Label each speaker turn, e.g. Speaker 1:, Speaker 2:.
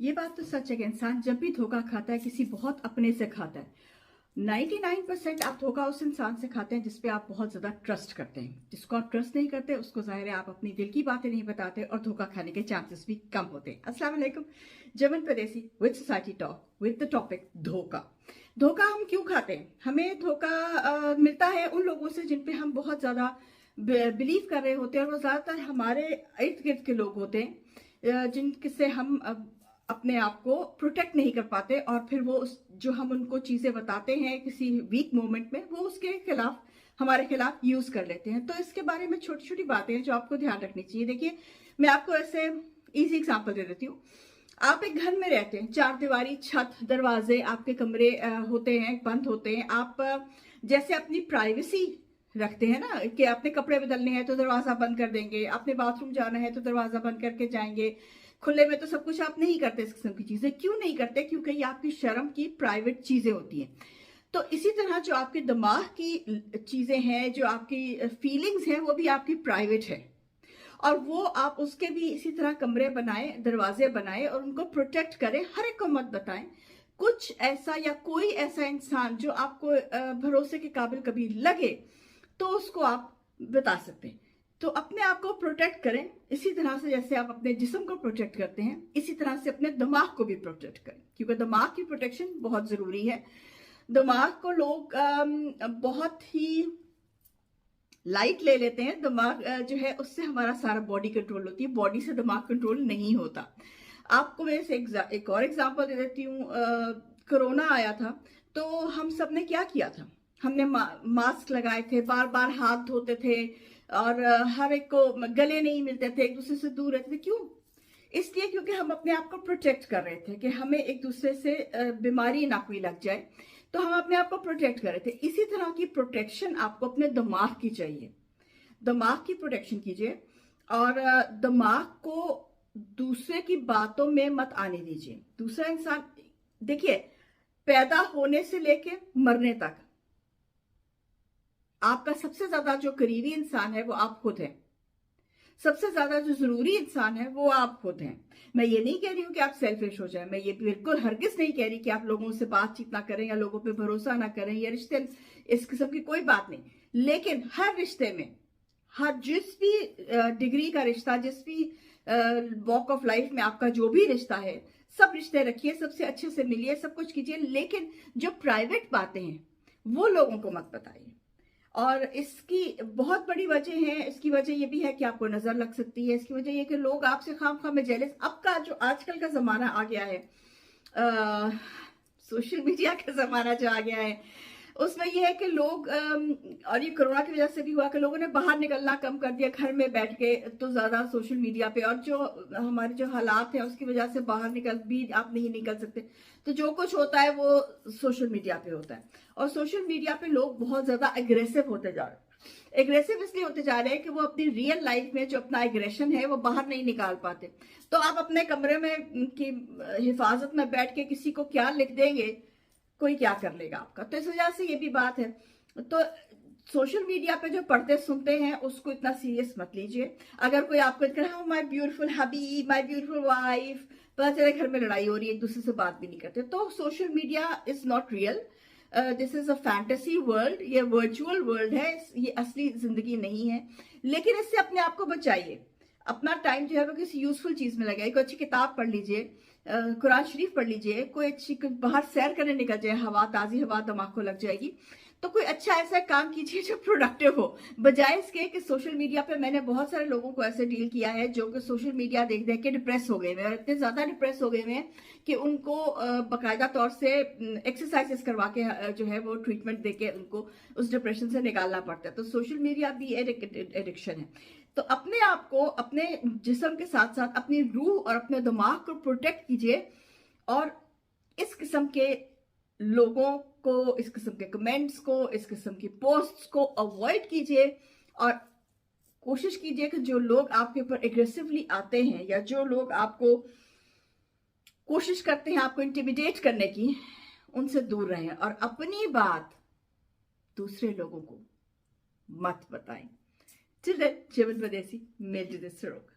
Speaker 1: ये बात तो सच है कि इंसान जब भी धोखा खाता है किसी बहुत अपने से खाता है। 99% आप धोखा उस इंसान से खाते हैं जिसपे आप बहुत ज्यादा ट्रस्ट करते हैं। जिसको आप ट्रस्ट नहीं करते उसको जाहिर है आप अपनी दिल की बातें नहीं बताते और धोखा खाने के चांसेस भी कम होते हैं। अस्सलाम वालेकुम, जमन परदेसी with society talk with the topic धोखा। धोखा हम क्यों खाते हैं? हमें धोखा मिलता है उन लोगों से जिन पे हम बहुत ज्यादा बिलीव कर रहे होते हैं और वो ज्यादातर हमारे इर्द गिर्द के लोग होते हैं जिनसे हम अपने आप को प्रोटेक्ट नहीं कर पाते और फिर वो जो हम उनको चीजें बताते हैं किसी वीक मोमेंट में वो उसके खिलाफ हमारे खिलाफ यूज कर लेते हैं। तो इसके बारे में छोटी छोटी बातें हैं जो आपको ध्यान रखनी चाहिए। देखिए, मैं आपको ऐसे इजी एग्जांपल दे देती हूँ। आप एक घर में रहते हैं, चार दीवारी, छत, दरवाजे, आपके कमरे होते हैं, बंद होते हैं। आप जैसे अपनी प्राइवेसी रखते हैं ना कि अपने कपड़े बदलने हैं तो दरवाजा बंद कर देंगे, अपने बाथरूम जाना है तो दरवाजा बंद करके जाएंगे। खुले में तो सब कुछ आप नहीं करते। इस किस्म की चीजें क्यों नहीं करते? क्योंकि ये आपकी शर्म की प्राइवेट चीजें होती हैं। तो इसी तरह जो आपके दिमाग की चीजें हैं, जो आपकी फीलिंग्स हैं, वो भी आपकी प्राइवेट है और वो आप उसके भी इसी तरह कमरे बनाए, दरवाजे बनाए और उनको प्रोटेक्ट करें। हर एक को मत बताएं। कुछ ऐसा या कोई ऐसा इंसान जो आपको भरोसे के काबिल कभी लगे तो उसको आप बता सकते हैं। तो अपने आप को प्रोटेक्ट करें इसी तरह से जैसे आप अपने जिस्म को प्रोटेक्ट करते हैं, इसी तरह से अपने दिमाग को भी प्रोटेक्ट करें, क्योंकि दिमाग की प्रोटेक्शन बहुत जरूरी है। दिमाग को लोग बहुत ही लाइट ले लेते हैं। दिमाग जो है उससे हमारा सारा बॉडी कंट्रोल होती है, बॉडी से दिमाग कंट्रोल नहीं होता। आपको मैं एक और एग्जांपल दे देती हूँ। कोरोना आया था तो हम सब ने क्या किया था? हमने मास्क लगाए थे, बार बार हाथ धोते थे और हर एक को गले नहीं मिलते थे, एक दूसरे से दूर रहते थे। क्यों? इसलिए क्योंकि हम अपने आप को प्रोटेक्ट कर रहे थे कि हमें एक दूसरे से बीमारी ना कोई लग जाए, तो हम अपने आप को प्रोटेक्ट कर रहे थे। इसी तरह की प्रोटेक्शन आपको अपने दिमाग की चाहिए। दिमाग की प्रोटेक्शन कीजिए और दिमाग को दूसरे की बातों में मत आने दीजिए। दूसरा इंसान, देखिए, पैदा होने से लेके मरने तक आपका सबसे ज्यादा जो करीबी इंसान है वो आप खुद हैं। सबसे ज्यादा जो जरूरी इंसान है वो आप खुद हैं। मैं ये नहीं कह रही हूं कि आप सेल्फिश हो जाएं, मैं ये बिल्कुल हरगिज नहीं कह रही कि आप लोगों से बातचीत ना करें या लोगों पे भरोसा ना करें या रिश्ते, इस किस्म की कोई बात नहीं। लेकिन हर रिश्ते में, हर जिस भी डिग्री का रिश्ता, जिस भी वॉक ऑफ लाइफ में आपका जो भी रिश्ता है, सब रिश्ते रखिए, सबसे अच्छे से मिलिए, सब कुछ कीजिए, लेकिन जो प्राइवेट बातें हैं वो लोगों को मत बताइए। और इसकी बहुत बड़ी वजह है, इसकी वजह ये भी है कि आपको नजर लग सकती है। इसकी वजह ये कि लोग आपसे खामखा में जेलस, अब का जो आजकल का जमाना आ गया है, सोशल मीडिया का जमाना जो आ गया है, उसमें यह है कि लोग और ये कोरोना की वजह से भी हुआ कि लोगों ने बाहर निकलना कम कर दिया, घर में बैठ के तो ज्यादा सोशल मीडिया पे, और जो हमारे जो हालात हैं उसकी वजह से बाहर निकल भी आप नहीं निकल सकते, तो जो कुछ होता है वो सोशल मीडिया पे होता है। और सोशल मीडिया पे लोग बहुत ज्यादा एग्रेसिव होते जा रहे हैं। एग्रेसिव इसलिए होते जा रहे हैं कि वो अपनी रियल लाइफ में जो अपना एग्रेशन है वो बाहर नहीं निकाल पाते। तो आप अपने कमरे में की हिफाजत में बैठ के किसी को क्या लिख देंगे, कोई क्या कर लेगा आपका। तो इस वजह से ये भी बात है। तो सोशल मीडिया पे जो पढ़ते सुनते हैं उसको इतना सीरियस मत लीजिए। अगर कोई आपको कहे my beautiful hubby, my beautiful wife, पता चले घर में लड़ाई हो रही है, एक दूसरे से बात भी नहीं करते, तो social media is not real. This is a fantasy world, ये वर्चुअल वर्ल्ड है, ये असली जिंदगी नहीं है। लेकिन इससे अपने आप को बचाइए। अपना टाइम जो है वो किसी यूजफुल चीज में लगाइए। कोई अच्छी किताब पढ़ लीजिए, कुरान शरीफ पढ़ लीजिए, कोई अच्छी बाहर सैर करने निकल जाए, हवा, ताजी हवा दिमाग को लग जाएगी। तो कोई अच्छा ऐसा काम कीजिए जो प्रोडक्टिव हो, बजाय इसके कि सोशल मीडिया पे। मैंने बहुत सारे लोगों को ऐसे डील किया है जो कि सोशल मीडिया देख देख के डिप्रेस हो गए हैं, और इतने ज्यादा डिप्रेस हो गए हैं कि उनको बाकायदा तौर से एक्सरसाइजेस करवा के जो है वो ट्रीटमेंट देके उनको उस डिप्रेशन से निकालना पड़ता है। तो सोशल मीडिया भी एडिक्शन है। तो अपने आप को, अपने जिस्म के साथ साथ अपनी रूह और अपने दिमाग को प्रोटेक्ट कीजिए और इस किस्म के लोगों को, इस किस्म के कमेंट्स को, इस किस्म की पोस्ट्स को अवॉइड कीजिए। और कोशिश कीजिए कि जो लोग आपके ऊपर एग्रेसिवली आते हैं या जो लोग आपको कोशिश करते हैं आपको इंटिमिडेट करने की, उनसे दूर रहें और अपनी बात दूसरे लोगों को मत बताएं। Till then, Jevon Padesi, Mail to the Stroke.